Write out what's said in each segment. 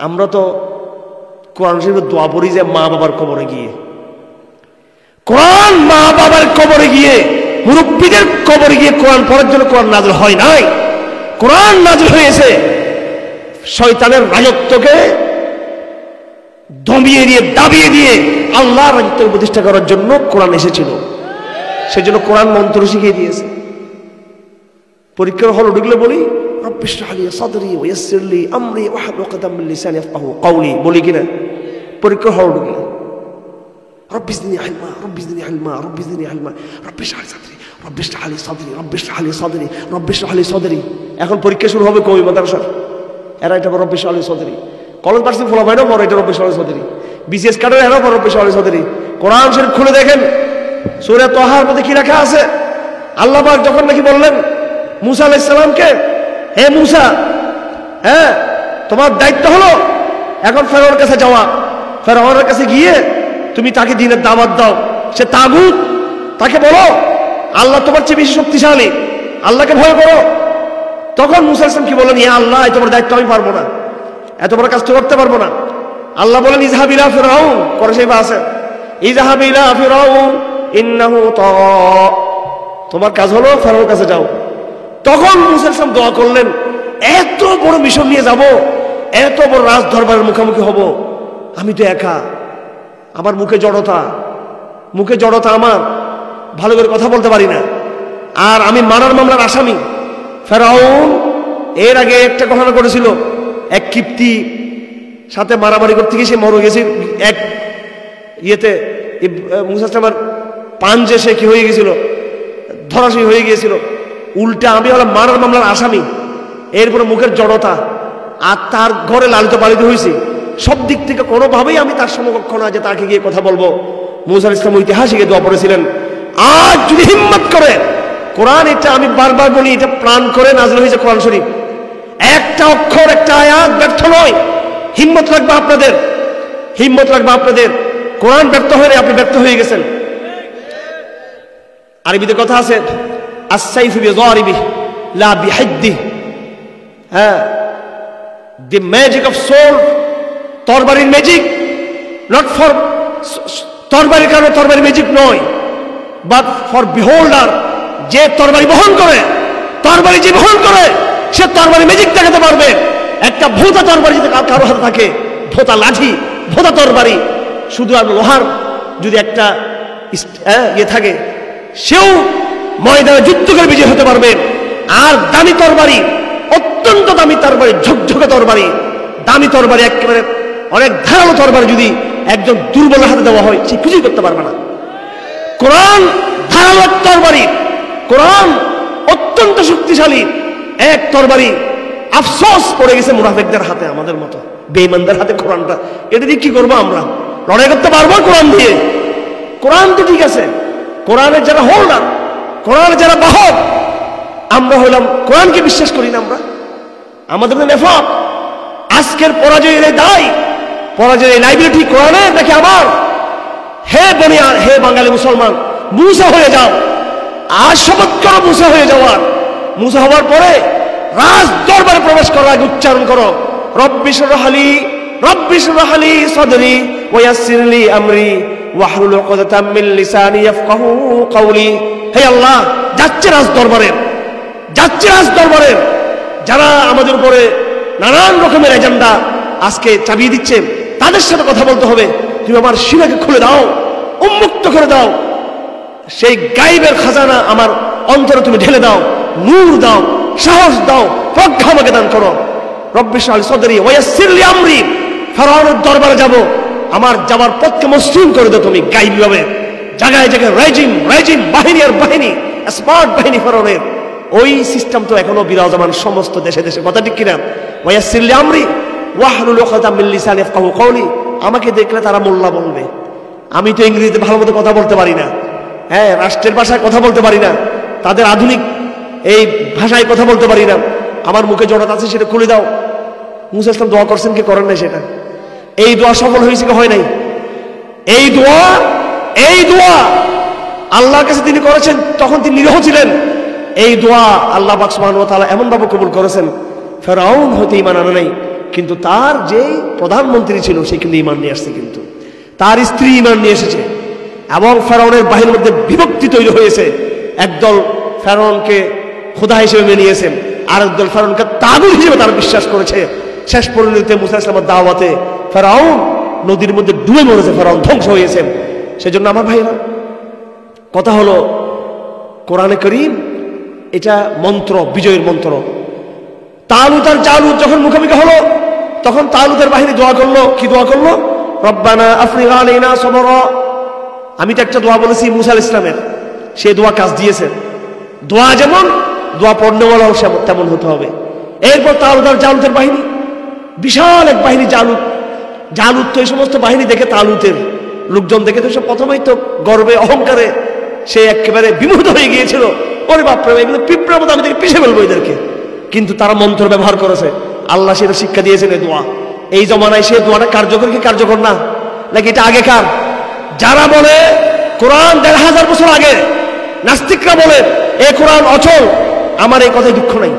আমরা তো কোরআন শরীফের দোয়া পড়ি যে মা বাবার কবরে গিয়ে, কোরআন মা বাবার কবরে গিয়ে, মুরব্বীদের কবরে গিয়ে কোরআন পড়ার জন্য কোরআন নাযিল হয় নাই। কোরআন নাযিল হয়েছে শয়তানের রাজত্বকে দমিয়ে দিয়ে, দাবিয়ে দিয়ে আল্লাহর রাজত্ব প্রতিষ্ঠা করার জন্য কোরআন এসেছিল। সেজন্য কোরআন মন্ত্র শিখিয়ে দিয়েছে। পরীক্ষার হল ঢুকলে বলি রব্বি ইশরাহ লি সাদরি ওয়া ইয়াসসির লি আমরি ওয়াহলুল উকদাতাম মিন লিসানি ইয়াফকাহু কাওলি বলি কিনা? পরীক্ষার হল ঢুকলে রব্বি জিদনি ইলমা, রব্বি জিদনি ইলমা, রব্বি জিদনি ইলমা, রব্বি ইশরাহ লি সাদরি, রব্বি ইশরাহ লি সাদরি, রব্বি ইশরাহ লি সাদরি, রব্বি ইশরাহ লি সাদরি। এখন পরীক্ষা শুরু হবে কবি মাদ্রাসার, এরা এটা রব্বি ইশরাহ লি সাদরি। কলেজ ভার্সিটি ফলো হয় না বড় এটা রব্বি ইশরাহ লি সাদরি। বিসিএস কাটার এরা রব্বি ইশরাহ লি সাদরি। কোরআন শরীফ খুলে দেখেন সূরা তাহার মধ্যে কি লেখা আছে। আল্লাহ পাক যখন নাকি বললেন মুসা আলাইহিস সালামকে, হে মুসা, হ্যাঁ তোমার দায়িত্ব হলো এখন ফেরাউনের কাছে যাওয়া, ফেরাউনের কাছে গিয়ে তুমি তাকে দ্বীনের দাওয়াত দাও। সে তাগুত, তাকে বলো আল্লাহ তোমার চেয়ে বেশি শক্তিশালী, আল্লাহকে ভয় করো। তখন মুসা আলাইহিস সালাম কি বলেন, ইয়া আল্লাহ তোমার দায়িত্ব আমি পারবো না, এত বড় কাজ তো করতে পারবো না। আল্লাহ বলেন ইযহাব ইলা ফিরআউন, করে সেই আছে ইযহাব ইলা ফিরআউন ইন্নাহু তাগা, তোমার কাজ হলো ফেরাউনের কাছে যাও। তখন মুসা আলাইহিস সালাম দোয়া করলেন, এত বড় মিশন নিয়ে যাব, এত বড় রাজ দরবারের মুখোমুখি হব, আমি তো একা, আমার মুখে জড়তা, আমার ভালো করে কথা বলতে পারি না, আর আমি মারার মামলার আসামি। ফেরাউন এর আগে একটা ঘটনা করেছিল, এক কিপ্তি সাথে মারামারি করতে গিয়ে সে মরে গেছে এক ইয়েতে, মুসা আলাইহিস সালামের পাঞ্জে সে কি হয়ে গেছিল, ধরাশয়ী হয়ে গিয়েছিল। উল্টা আমি হলাম মারার মামলার আসামি, এরপরে মুখের জড়তা, আর তার ঘরে লালিত পালিত হয়েছি, সব দিক থেকে কোনোভাবেই আমি তার সমকক্ষ না যে তাকে গিয়ে কথা বলবো। মুসা আলাইহিস সালাম ঐতিহাসিক দোয়া পড়েছিলেন, আজ যদি হিম্মত করে কোরআন, এটা আমি বারবার বলি, এটা প্রাণ করে নাযিল হয়েছে কোরআন শরীফ, একটা অক্ষর একটা আয়াত ব্যর্থ নয়। হিম্মত লাগবে আপনাদের, হিম্মত লাগবে আপনাদের। কোরআন ব্যর্থ হয়ে আপনি ব্যর্থ হয়ে গেছেন। আরবিতে কথা আছে আস-সাইফু বিযারিবিহি লা বিহিদ্দিহি, হ্যাঁ, the magic of sword, তরবারির ম্যাজিক, not for তরবারির কারণে তরবারি ম্যাজিক নয়, but for beholder, যে তরবারি বহন করে, তরবারি যে বহন করে সে তরবারি ম্যাজিক দেখাতে পারবে। একটা ভোঁতা তরবারি যদি কারো হাতে থাকে, ভোঁতা লাঠি, ভোঁতা তরবারি, শুধু আর লোহার যদি একটা ইয়ে থাকে, সেও ময়দানে যুদ্ধ করে বিজয় হতে পারবে। আর দামি তরবারি, অত্যন্ত দামি তরবারি, ঝকঝকে তরবারি, দামি তরবারি, একেবারে অনেক ধারালো তরবারি যদি একজন দুর্বলের হাতে দেওয়া হয়, সে কিছুই করতে পারবে না। কোরআন ধারালো তরবারি, কোরআন অত্যন্ত শক্তিশালী এক তরবারি। আফসোস পড়ে গেছে মুনাফিকদের হাতে, আমাদের মতো বেঈমানদের হাতে কোরআনটা। এটা দিয়ে কি করবো আমরা? লড়াই করতে পারবো কোরআন দিয়ে? কোরআন তো ঠিক আছে, কোরআনের যারা হোল্ডার, কোরআনের যারা বাহক, আমরা হইলাম কোরআনকে বিশ্বাস করি না। আমরা আমাদের নেফাক, আজকের পরাজয়ের দায়, পরাজয়ের লাইবিলিটি কোরআনের নাকি আমার? হে বনিয়ার, হে বাঙালি মুসলমান, মুসা হয়ে যাও, আজ শপথ করো মুসা হয়ে যাওয়ার। মুসা হওয়ার পরে রাজ দরবারে প্রবেশ করার আগে উচ্চারণ করো রব্বি ইশরাহ লি সাদরি ওয়া ইয়াসসির লি আমরি ওয়াহলুল উকদাতাম মিন লিসানি ইয়াফকাহু কাওলি। হে আল্লাহ, যাচ্ছে রাজ দরবারের যারা আমাদের উপরে নানান রকমের এজেন্ডা আজকে চাপিয়ে দিচ্ছে, তাদের সাথে কথা বলতে হবে। তুমি আমার শিরাকে খুলে দাও, উন্মুক্ত করে দাও, সেই গায়েবের খাজানা আমার অন্তরে তুমি ঢেলে দাও, নূর দাও, সাহস দাও, প্রজ্ঞা আমাকে দান করো। রব্বি ইশরাহ লি সাদরি ওয়া ইয়াসসির লি আমরি, ফেরাউনের দরবারে যাব, আমার যাওয়ার পথকে মসৃণ করে দাও তুমি গায়েবীভাবে। জায়গায় জায়গায় রাইজিং বাহিনী আর বাহিনী, স্মার্ট বাহিনী ফেরাউনের, ওই সিস্টেম তো এখনো বিরাজমান সমস্ত দেশে দেশে, কথা ঠিক কিনা? ওয়া ইয়াসসির লি আমরি ওয়াহলুল উকদাতাম মিন লিসানি ইয়াফকাহু কাওলি। আমাকে দেখলে তারা মোল্লা বলবে, আমি তো ইংরেজিতে ভালো মতো কথা বলতে পারি না, হ্যাঁ, রাষ্ট্রের ভাষায় কথা বলতে পারি না, তাদের আধুনিক এই ভাষায় কথা বলতে পারি না, আমার মুখে জড়তা আছে, সেটা খুলে দাও। মুসা আলাইহিস সালাম দোয়া করছেন কি করেন নাই? সেটা এই দোয়া সফল হয়েছে কি হয় নাই? এই দোয়া আল্লাহর কাছে তিনি করেছেন, তখন তিনি নিরীহ ছিলেন। এই দোয়া আল্লাহ পাক সুবহানাহু ওয়া তাআলা এমন ভাবে কবুল করেছেন, ফেরাউন হতে ঈমান আনে নাই, কিন্তু তার যে প্রধানমন্ত্রী ছিল সে কিন্তু ঈমান নিয়ে আসছে, কিন্তু তার স্ত্রী ঈমান নিয়ে এসেছে এবং ফেরাউনের বাহিনীর মধ্যে বিভক্তি তৈরি হয়েছে। একদল ফেরাউনকে খোদা হিসেবে মেনে নিয়েছেন, আর একদল ফেরাউনকে তাগুত হিসেবে তারা বিশ্বাস করেছে। শেষ পরিণতিতে মুসা ইসলামের দাওয়াতে ফেরাউন নদীর মধ্যে ডুবে মরেছে, ফেরাউন ধ্বংস হয়েছেন। সেজন্য আমার ভাইরা কথা হলো, কোরআনে করিম এটা মন্ত্র, বিজয়ের মন্ত্র। তালুত আর জালুত যখন মুখোমুখি হলো তখন তালুতের বাহিনী দোয়া করলো, কি দোয়া করলো? রব্বানা আফরিগ আলাইনা সাবরা। আমি তো একটা দোয়া বলেছি মুসা আলাইহিস সালামের, সে দোয়া কাজ দিয়েছে। দোয়া যেমন, দোয়া পড়নেওয়ালাও তেমন হতে হবে। এরপর তালুত আর জালুতের বাহিনী, বিশাল এক বাহিনী। জালুত তো এই সমস্ত বাহিনী দেখে, তালুতের লোকজন দেখে তো সে প্রথমেই তো গর্বে অহংকারে সে একেবারে বিমুগ্ধ হয়ে গিয়েছিল। ওরে বাপরে, এগুলো পিঁপড়ার মতো, আমি দেখে পিছিয়ে ফেলবো এদেরকে। কিন্তু তারা মন্ত্র ব্যবহার করেছে, আল্লাহ সেটা শিক্ষা দিয়েছেন। এই দোয়া এই জমানায় সে দোয়াটা কার্যকর কি কার্যকর না, নাকি এটা আগেকার? যারা বলে কোরআন ১৫০০ বছর আগে, নাস্তিকরা বলে এ কোরআন অচল, আমার এই কথায় দুঃখ নাই।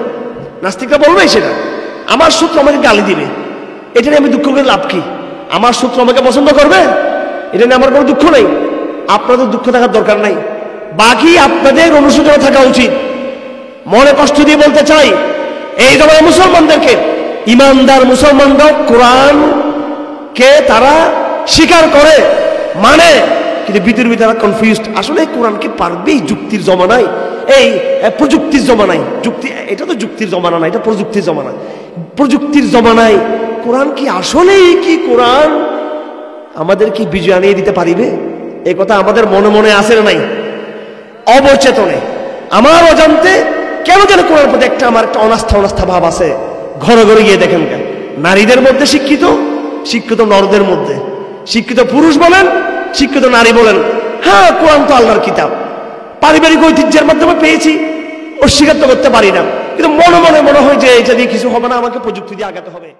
নাস্তিকরা বলবে সেটা, আমার শত্রু আমাকে গালি দিবে, এটা নিয়ে আমি দুঃখ করে লাভ কি? আমার শত্রু আমাকে পছন্দ করবে, এটা নিয়ে আমার কোনো দুঃখ নেই। আপনাদের দুঃখ থাকার দরকার নাই, বাকি আপনাদের অনুশোচনা থাকা উচিত। মনে কষ্ট দিয়ে বলতে চাই, এই জমানায় মুসলমানদেরকে, ইমানদার মুসলমানরাও কোরআনকে তারা স্বীকার করে, মানে, কিন্তু ভিতরে তারা কনফিউজড। আসলে কোরআনকে পারবে এই যুক্তির জমানায়, এই প্রযুক্তির জমানায়, যুক্তি এটা তো যুক্তির জমানা না, এটা প্রযুক্তির জমানা। প্রযুক্তির জমানায় কোরআন কি আসলেই কি কোরআন আমাদের কি বিজয় আনিয়ে দিতে পারিবে? এই কথা আমাদের মনে মনে আসে না নাই, অবচেতনে আমার অজান্তে কেন যেন কোরআনের প্রতি আমার একটা অনাস্থা ভাব আছে। ঘরে ঘরে গিয়ে দেখেন কেন, নারীদের মধ্যে শিক্ষিত নরদের মধ্যে, শিক্ষিত পুরুষ বলেন, শিক্ষিত নারী বলেন, হ্যাঁ কোরআন তো আল্লাহর কিতাব, পারিবারিক ঐতিহ্যের মাধ্যমে পেয়েছি, অস্বীকার তো করতে পারি না। কিন্তু মনে মনে হয় যে এটা দিয়ে কিছু হবে না, আমাকে প্রযুক্তি দিয়ে আগাতে হবে।